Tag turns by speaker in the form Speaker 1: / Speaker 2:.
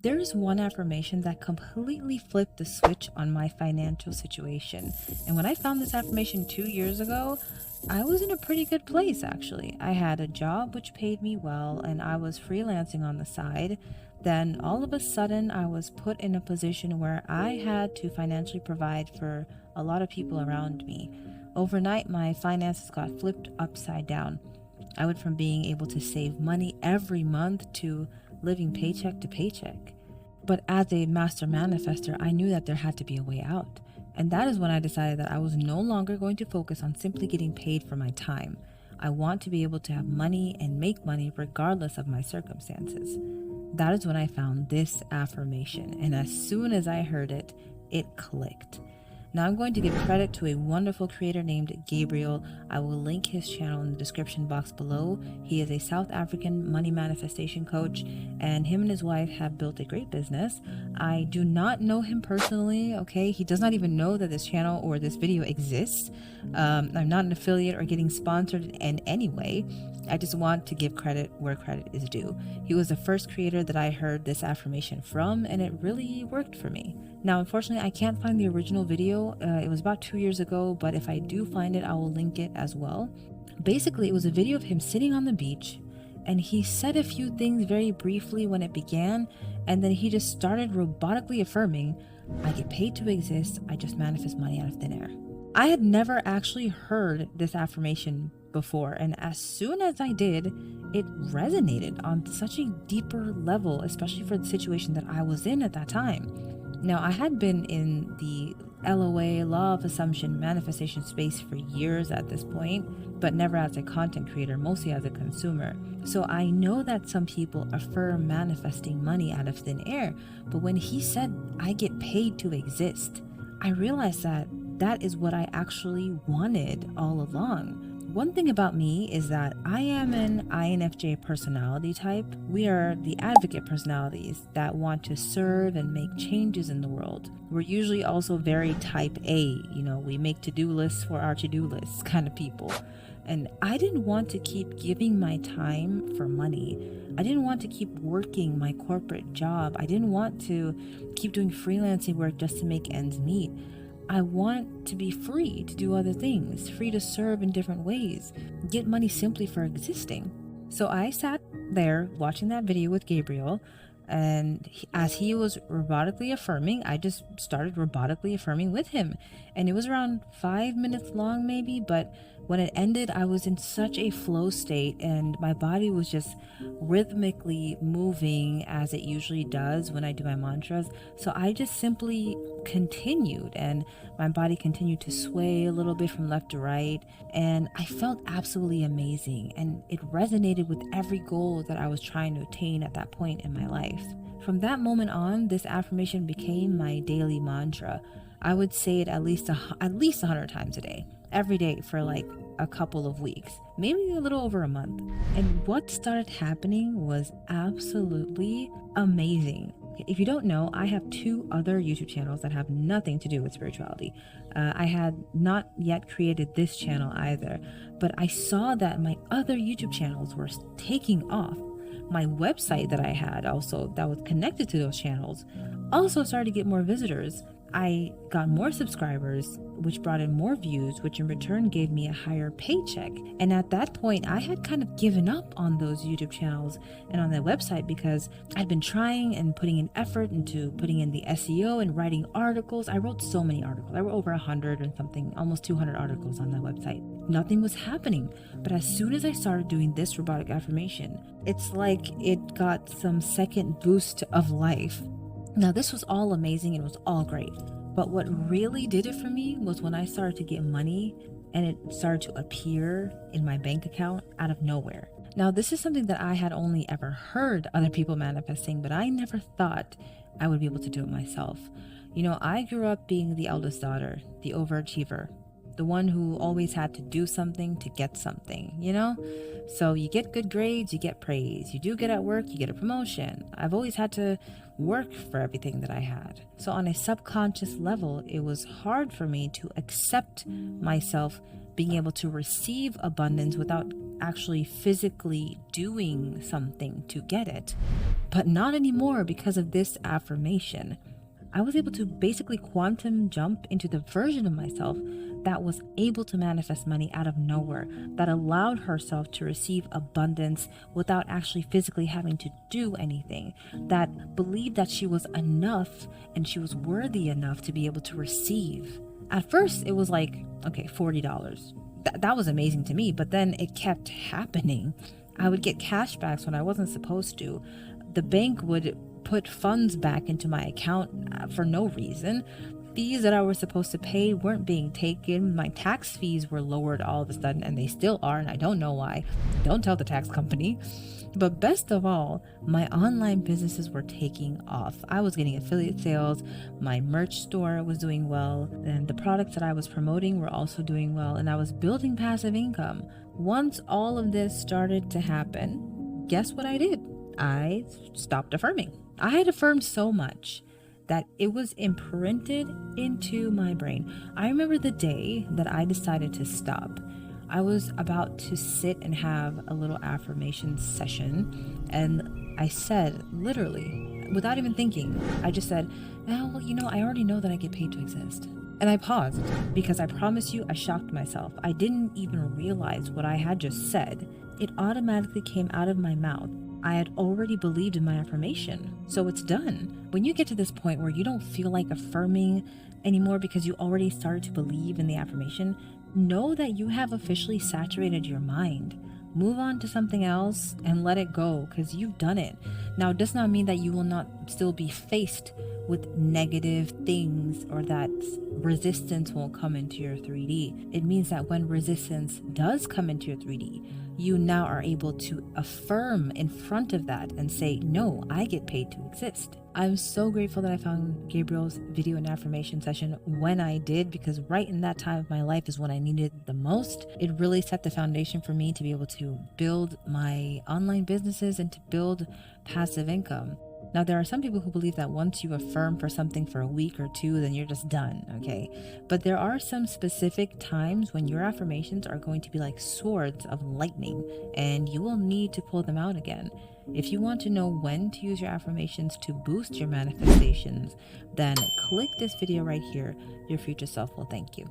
Speaker 1: There's one affirmation that completely flipped the switch on my financial situation. And when I found this affirmation 2 years ago, I was in a pretty good place actually. I had a job which paid me well and I was freelancing on the side. Then all of a sudden, I was put in a position where I had to financially provide for a lot of people around me. Overnight, my finances got flipped upside down. I went from being able to save money every month to living paycheck to paycheck. But as a master manifester, I knew that there had to be a way out. And that is when I decided that I was no longer going to focus on simply getting paid for my time. I want to be able to have money and make money regardless of my circumstances. That is when I found this affirmation. And as soon as I heard it, it clicked. Now I'm going to give credit to a wonderful creator named Gabriel. I will link his channel in the description box below. He is a South African money manifestation coach, and him and his wife have built a great business. I do not know him personally, okay? He does not even know that this channel or this video exists. I'm not an affiliate or getting sponsored in any way. I just want to give credit where credit is due. He was the first creator that I heard this affirmation from, and it really worked for me. Now, unfortunately, I can't find the original video. It was about 2 years ago, but if I do find it, I will link it as well. Basically, it was a video of him sitting on the beach, and he said a few things very briefly when it began, and then he just started robotically affirming, "I get paid to exist, I just manifest money out of thin air." I had never actually heard this affirmation before, and as soon as I did, it resonated on such a deeper level, especially for the situation that I was in at that time. Now, I had been in the LOA, law of assumption, manifestation space for years at this point, but never as a content creator, mostly as a consumer. So I know that some people affirm manifesting money out of thin air, but when he said, "I get paid to exist," I realized that that is what I actually wanted all along. One thing about me is that I am an INFJ personality type. We are the advocate personalities that want to serve and make changes in the world. We're usually also very type A, we make to-do lists for our to-do lists kind of people. And I didn't want to keep giving my time for money. I didn't want to keep working my corporate job. I didn't want to keep doing freelancing work just to make ends meet. I want to be free to do other things, free to serve in different ways, get money simply for existing. So I sat there watching that video with Gabriel, and as he was robotically affirming, I just started robotically affirming with him. And it was around 5 minutes long maybe, but when it ended, I was in such a flow state and my body was just rhythmically moving as it usually does when I do my mantras. So I just simply continued and my body continued to sway a little bit from left to right. And I felt absolutely amazing. And it resonated with every goal that I was trying to attain at that point in my life. From that moment on, this affirmation became my daily mantra. I would say it at least 100 times a day, every day for like a couple of weeks, maybe a little over a month. And what started happening was absolutely amazing. If you don't know, I have 2 other YouTube channels that have nothing to do with spirituality. I had not yet created this channel either, but I saw that my other YouTube channels were taking off. My website that I had also that was connected to those channels also started to get more visitors. I got more subscribers, which brought in more views, which in return gave me a higher paycheck. And at that point, I had kind of given up on those YouTube channels and on that website because I'd been trying and putting in effort into putting in the SEO and writing articles. I wrote so many articles. I wrote over 100 and something, almost 200 articles on that website. Nothing was happening. But as soon as I started doing this robotic affirmation, it's like it got some second boost of life. Now, this was all amazing and it was all great. But what really did it for me was when I started to get money and it started to appear in my bank account out of nowhere. Now, this is something that I had only ever heard other people manifesting, but I never thought I would be able to do it myself. I grew up being the eldest daughter, the overachiever, the one who always had to do something to get something, So you get good grades, you get praise. You do good at work, you get a promotion. I've always had to work for everything that I had. So on a subconscious level, it was hard for me to accept myself being able to receive abundance without actually physically doing something to get it. But not anymore because of this affirmation. I was able to basically quantum jump into the version of myself that was able to manifest money out of nowhere, that allowed herself to receive abundance without actually physically having to do anything, that believed that she was enough and she was worthy enough to be able to receive. At first, it was like, okay, $40. That was amazing to me, but then it kept happening. I would get cashbacks when I wasn't supposed to. The bank would put funds back into my account for no reason. Fees that I was supposed to pay weren't being taken. My tax fees were lowered all of a sudden, and they still are, and I don't know why. Don't tell the tax company. But best of all, my online businesses were taking off. I was getting affiliate sales, my merch store was doing well, and the products that I was promoting were also doing well, and I was building passive income. Once all of this started to happen, guess what I did? I stopped affirming. I had affirmed so much that it was imprinted into my brain. I remember the day that I decided to stop. I was about to sit and have a little affirmation session, and I said, literally, without even thinking, I just said, well, I already know that I get paid to exist. And I paused because I promise you, I shocked myself. I didn't even realize what I had just said. It automatically came out of my mouth. I had already believed in my affirmation, so it's done. When you get to this point where you don't feel like affirming anymore because you already started to believe in the affirmation, know that you have officially saturated your mind. Move on to something else and let it go because you've done it. Now, it does not mean that you will not still be faced with negative things or that resistance won't come into your 3D. It means that when resistance does come into your 3D, you now are able to affirm in front of that and say, no, I get paid to exist. I'm so grateful that I found Gabriel's video and affirmation session when I did, because right in that time of my life is when I needed it the most. It really set the foundation for me to be able to build my online businesses and to build passive income. Now, there are some people who believe that once you affirm for something for a week or two, then you're just done, okay? But there are some specific times when your affirmations are going to be like swords of lightning, and you will need to pull them out again. If you want to know when to use your affirmations to boost your manifestations, then click this video right here. Your future self will thank you.